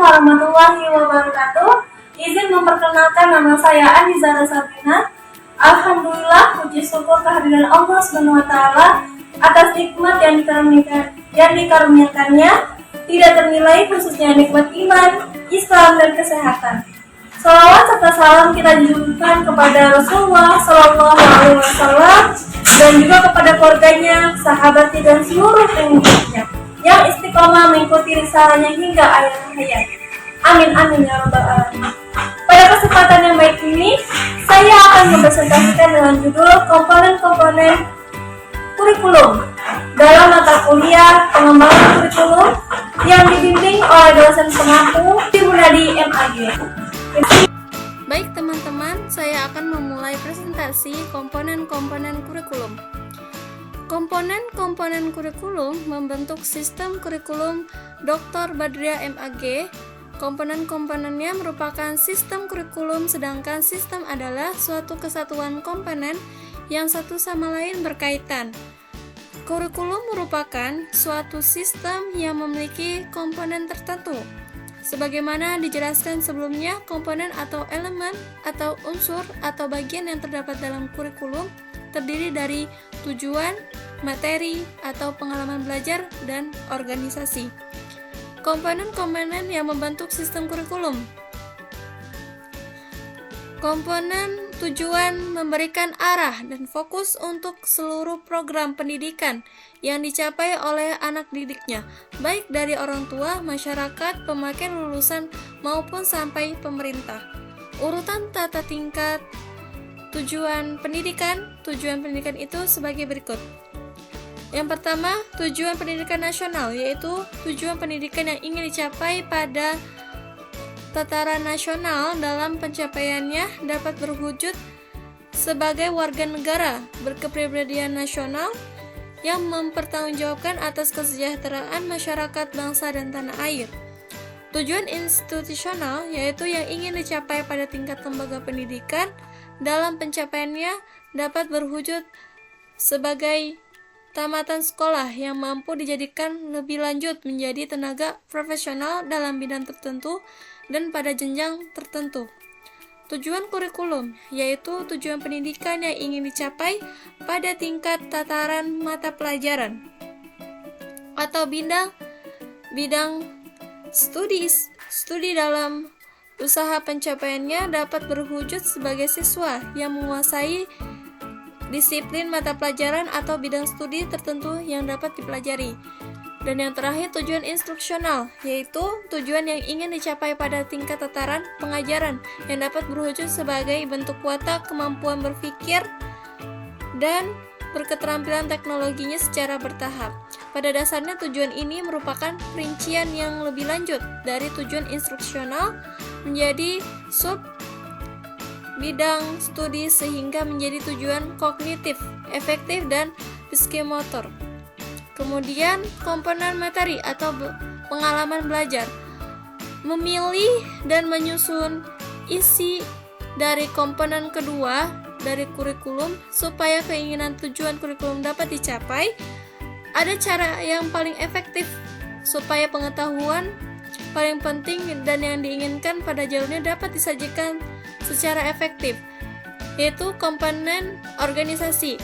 warahmatullahi wabarakatuh. Izin memperkenalkan nama saya Anizara Sabrina. Alhamdulillah, puji syukur kehadiran Allah Subhanahu wa taala atas nikmat yang dikaruniakannya tidak ternilai, khususnya nikmat iman, Islam dan kesehatan. Salawat serta salam kita junjungkan kepada Rasulullah Shallallahu Alaihi Wasallam dan juga kepada keluarganya, sahabatnya dan seluruh pengikutnya yang istiqomah mengikuti risalahnya hingga akhir hayat. Amin amin ya rabbal alamin. Pada kesempatan yang baik ini, saya akan mempresentasikan dengan judul komponen-komponen kurikulum dalam mata kuliah pengembangan kurikulum yang dibimbing oleh dosen pengampu Ibu Nadi MAG. Baik teman-teman, saya akan memulai presentasi komponen-komponen kurikulum. Komponen-komponen kurikulum membentuk sistem kurikulum Dr. Badriah MAG. Komponen-komponennya merupakan sistem kurikulum, sedangkan sistem adalah suatu kesatuan komponen yang satu sama lain berkaitan. Kurikulum merupakan suatu sistem yang memiliki komponen tertentu. Sebagaimana dijelaskan sebelumnya, komponen atau elemen atau unsur atau bagian yang terdapat dalam kurikulum terdiri dari tujuan, materi, atau pengalaman belajar, dan organisasi. Komponen-komponen yang membentuk sistem kurikulum. Komponen tujuan memberikan arah dan fokus untuk seluruh program pendidikan yang dicapai oleh anak didiknya, baik dari orang tua, masyarakat, pemakai lulusan, maupun sampai pemerintah. Urutan tata tingkat tujuan pendidikan itu sebagai berikut. Yang pertama, tujuan pendidikan nasional, yaitu tujuan pendidikan yang ingin dicapai pada tataran nasional. Dalam pencapaiannya dapat berwujud sebagai warga negara berkepribadian nasional yang mempertanggungjawabkan atas kesejahteraan masyarakat, bangsa, dan tanah air. Tujuan institusional, yaitu yang ingin dicapai pada tingkat lembaga pendidikan. Dalam pencapaiannya dapat berwujud sebagai tamatan sekolah yang mampu dijadikan lebih lanjut menjadi tenaga profesional dalam bidang tertentu dan pada jenjang tertentu. Tujuan kurikulum, yaitu tujuan pendidikan yang ingin dicapai pada tingkat tataran mata pelajaran atau bidang studi dalam usaha pencapaiannya dapat berwujud sebagai siswa yang menguasai disiplin mata pelajaran atau bidang studi tertentu yang dapat dipelajari. Dan yang terakhir, tujuan instruksional, yaitu tujuan yang ingin dicapai pada tingkat tataran pengajaran yang dapat berwujud sebagai bentuk watak kemampuan berpikir dan berketerampilan teknologinya secara bertahap. Pada dasarnya tujuan ini merupakan perincian yang lebih lanjut dari tujuan instruksional menjadi sub bidang studi sehingga menjadi tujuan kognitif, efektif, dan psikomotor. Kemudian komponen materi atau pengalaman belajar, memilih dan menyusun isi dari komponen kedua dari kurikulum supaya keinginan tujuan kurikulum dapat dicapai. Ada cara yang paling efektif supaya pengetahuan paling penting dan yang diinginkan pada jalurnya dapat disajikan secara efektif, yaitu komponen organisasi.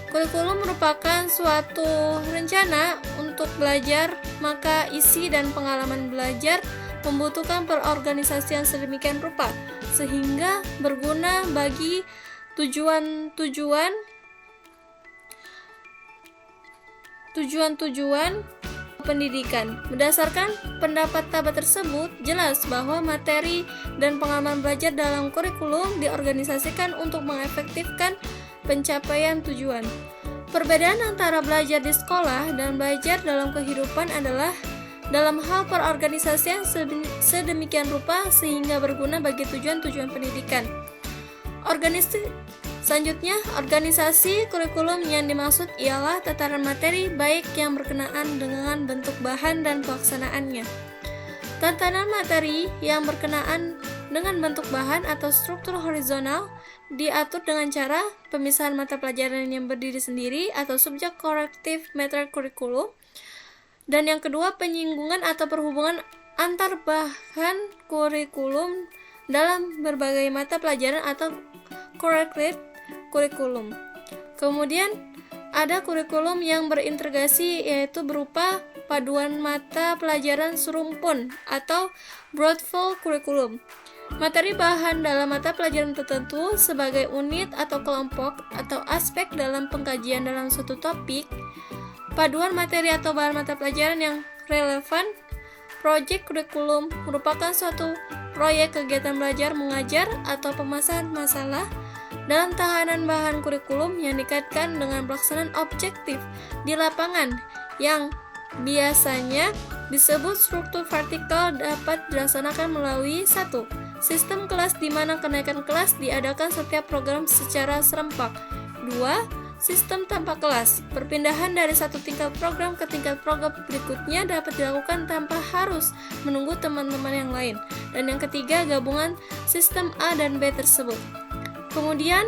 Kurikulum merupakan suatu rencana untuk belajar, maka isi dan pengalaman belajar membutuhkan perorganisasian sedemikian rupa sehingga berguna bagi tujuan-tujuan pendidikan. Berdasarkan pendapat Tabat tersebut, jelas bahwa materi dan pengalaman belajar dalam kurikulum diorganisasikan untuk mengefektifkan pencapaian tujuan. Perbedaan antara belajar di sekolah dan belajar dalam kehidupan adalah dalam hal perorganisasian sedemikian rupa sehingga berguna bagi tujuan-tujuan pendidikan. Selanjutnya, organisasi kurikulum yang dimaksud ialah tataran materi baik yang berkenaan dengan bentuk bahan dan pelaksanaannya. Tatanan materi yang berkenaan dengan bentuk bahan atau struktur horizontal diatur dengan cara pemisahan mata pelajaran yang berdiri sendiri atau subject corrective matter kurikulum. Dan yang kedua, penyinggungan atau perhubungan antar bahan kurikulum dalam berbagai mata pelajaran atau correlated kurikulum. Kemudian ada kurikulum yang berintegrasi, yaitu berupa paduan mata pelajaran serumpun atau broadfield kurikulum. Materi bahan dalam mata pelajaran tertentu sebagai unit atau kelompok atau aspek dalam pengkajian dalam suatu topik. Paduan materi atau bahan mata pelajaran yang relevan. Proyek kurikulum merupakan suatu proyek kegiatan belajar mengajar atau pemasaran masalah dalam tahanan bahan kurikulum yang dikaitkan dengan pelaksanaan objektif di lapangan yang biasanya disebut struktur vertikal dapat dilaksanakan melalui 1. Sistem kelas di mana kenaikan kelas diadakan setiap program secara serempak. 2. Sistem tanpa kelas. Perpindahan dari satu tingkat program ke tingkat program berikutnya dapat dilakukan tanpa harus menunggu teman-teman yang lain. Dan yang ketiga, gabungan sistem A dan B tersebut. Kemudian,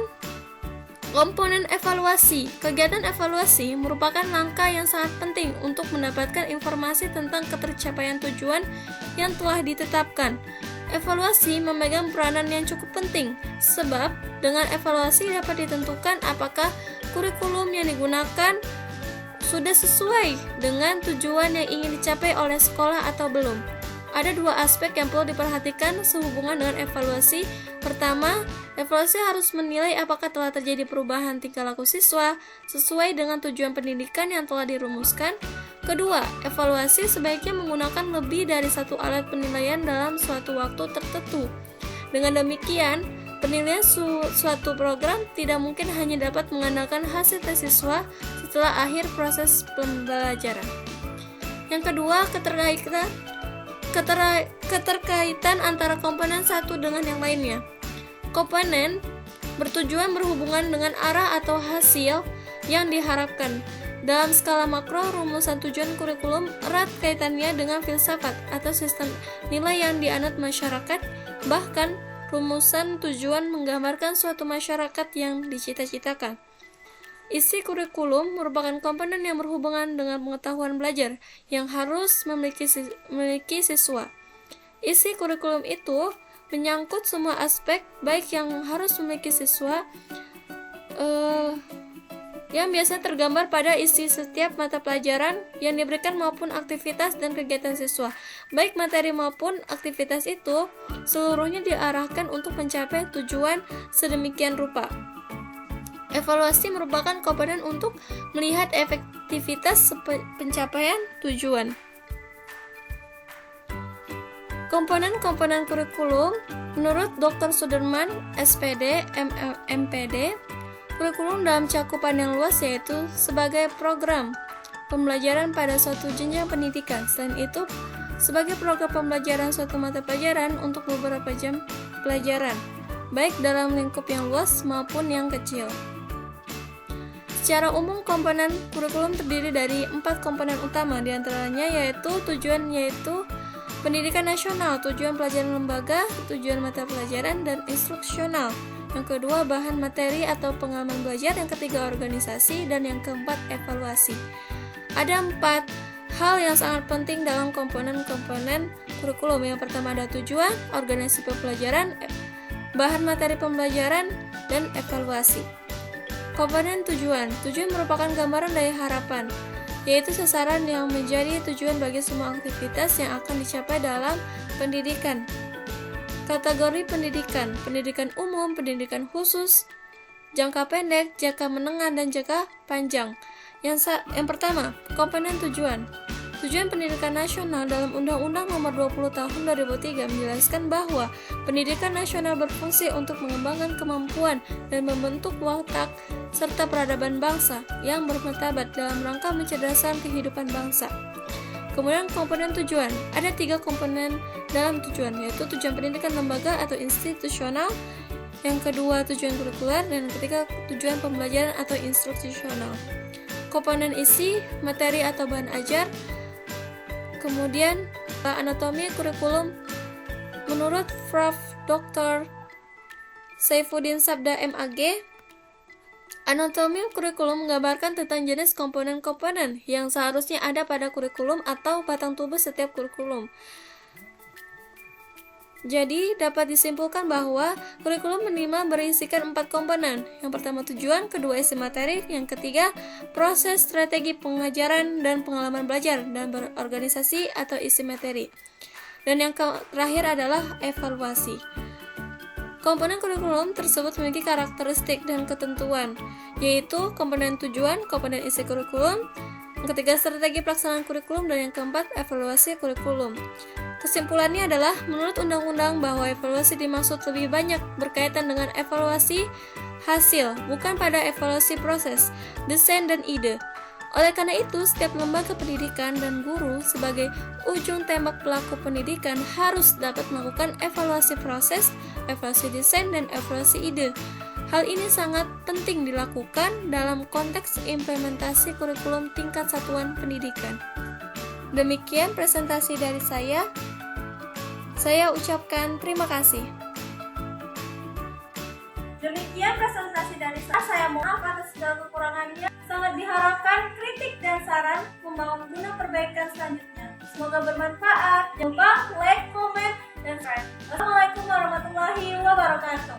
komponen evaluasi. Kegiatan evaluasi merupakan langkah yang sangat penting untuk mendapatkan informasi tentang ketercapaian tujuan yang telah ditetapkan. Evaluasi memegang peranan yang cukup penting, sebab dengan evaluasi dapat ditentukan apakah kurikulum yang digunakan sudah sesuai dengan tujuan yang ingin dicapai oleh sekolah atau belum. Ada 2 aspek yang perlu diperhatikan sehubungan dengan evaluasi. Pertama, evaluasi harus menilai apakah telah terjadi perubahan tingkah laku siswa sesuai dengan tujuan pendidikan yang telah dirumuskan. Kedua, evaluasi sebaiknya menggunakan lebih dari satu alat penilaian dalam suatu waktu tertentu. Dengan demikian, penilaian suatu program tidak mungkin hanya dapat mengandalkan hasil tes siswa setelah akhir proses pembelajaran. Yang kedua, keterkaitan antara komponen satu dengan yang lainnya. Komponen bertujuan berhubungan dengan arah atau hasil yang diharapkan. Dalam skala makro, rumusan tujuan kurikulum erat kaitannya dengan filsafat atau sistem nilai yang dianut masyarakat. Bahkan, rumusan tujuan menggambarkan suatu masyarakat yang dicita-citakan. Isi kurikulum merupakan komponen yang berhubungan dengan pengetahuan belajar yang harus memiliki siswa. Isi kurikulum itu menyangkut semua aspek baik yang harus memiliki siswa, yang biasanya tergambar pada isi setiap mata pelajaran yang diberikan maupun aktivitas dan kegiatan siswa. Baik materi maupun aktivitas itu seluruhnya diarahkan untuk mencapai tujuan sedemikian rupa. Evaluasi merupakan komponen untuk melihat efektivitas pencapaian tujuan. Komponen-komponen kurikulum menurut Dr. Suderman, SPD, MPD, kurikulum dalam cakupan yang luas yaitu sebagai program pembelajaran pada suatu jenjang pendidikan. Selain itu, sebagai program pembelajaran suatu mata pelajaran untuk beberapa jam pelajaran, baik dalam lingkup yang luas maupun yang kecil. Secara umum, komponen kurikulum terdiri dari 4 komponen utama, diantaranya yaitu tujuan yaitu pendidikan nasional, tujuan pelajaran lembaga, tujuan mata pelajaran, dan instruksional. Yang kedua, bahan materi atau pengalaman belajar. Yang ketiga, organisasi. Dan yang keempat, evaluasi. Ada 4 hal yang sangat penting dalam komponen-komponen kurikulum. Yang pertama ada tujuan, organisasi pembelajaran, bahan materi pembelajaran, dan evaluasi. Komponen tujuan. Tujuan merupakan gambaran dari harapan, yaitu sasaran yang menjadi tujuan bagi semua aktivitas yang akan dicapai dalam pendidikan. Kategori pendidikan: pendidikan umum, pendidikan khusus, jangka pendek, jangka menengah, dan jangka panjang. Yang pertama, komponen tujuan. Tujuan pendidikan nasional dalam Undang-Undang Nomor 20 Tahun 2003 menjelaskan bahwa pendidikan nasional berfungsi untuk mengembangkan kemampuan dan membentuk watak serta peradaban bangsa yang bermartabat dalam rangka mencerdaskan kehidupan bangsa. Kemudian komponen tujuan. Ada 3 komponen dalam tujuan, yaitu tujuan pendidikan lembaga atau institusional, yang kedua tujuan kurikuler, dan yang ketiga tujuan pembelajaran atau instruksional. Komponen isi, materi atau bahan ajar. Kemudian anatomi kurikulum. Menurut Prof. Dr. Saifuddin Sabda MAG, anatomi kurikulum menggambarkan tentang jenis komponen-komponen yang seharusnya ada pada kurikulum atau batang tubuh setiap kurikulum. Jadi, dapat disimpulkan bahwa kurikulum minimal berisikan 4 komponen. Yang pertama tujuan, kedua isi materi, yang ketiga proses strategi pengajaran dan pengalaman belajar dan berorganisasi atau isi materi. Dan yang terakhir adalah evaluasi. Komponen kurikulum tersebut memiliki karakteristik dan ketentuan, yaitu komponen tujuan, komponen isi kurikulum, yang ketiga strategi pelaksanaan kurikulum, dan yang keempat evaluasi kurikulum. Kesimpulannya adalah, menurut undang-undang bahwa evaluasi dimaksud lebih banyak berkaitan dengan evaluasi hasil, bukan pada evaluasi proses, desain, dan ide. Oleh karena itu, setiap lembaga pendidikan dan guru sebagai ujung tembak pelaku pendidikan harus dapat melakukan evaluasi proses, evaluasi desain, dan evaluasi ide. Hal ini sangat penting dilakukan dalam konteks implementasi kurikulum tingkat satuan pendidikan. Demikian presentasi dari saya. Saya ucapkan terima kasih. Demikian presentasi dari saya. Mohon maaf atas segala kekurangannya. Sangat diharapkan kritik dan saran membangun guna perbaikan selanjutnya. Semoga bermanfaat. Jangan lupa like, comment, dan subscribe. Wassalamualaikum warahmatullahi wabarakatuh.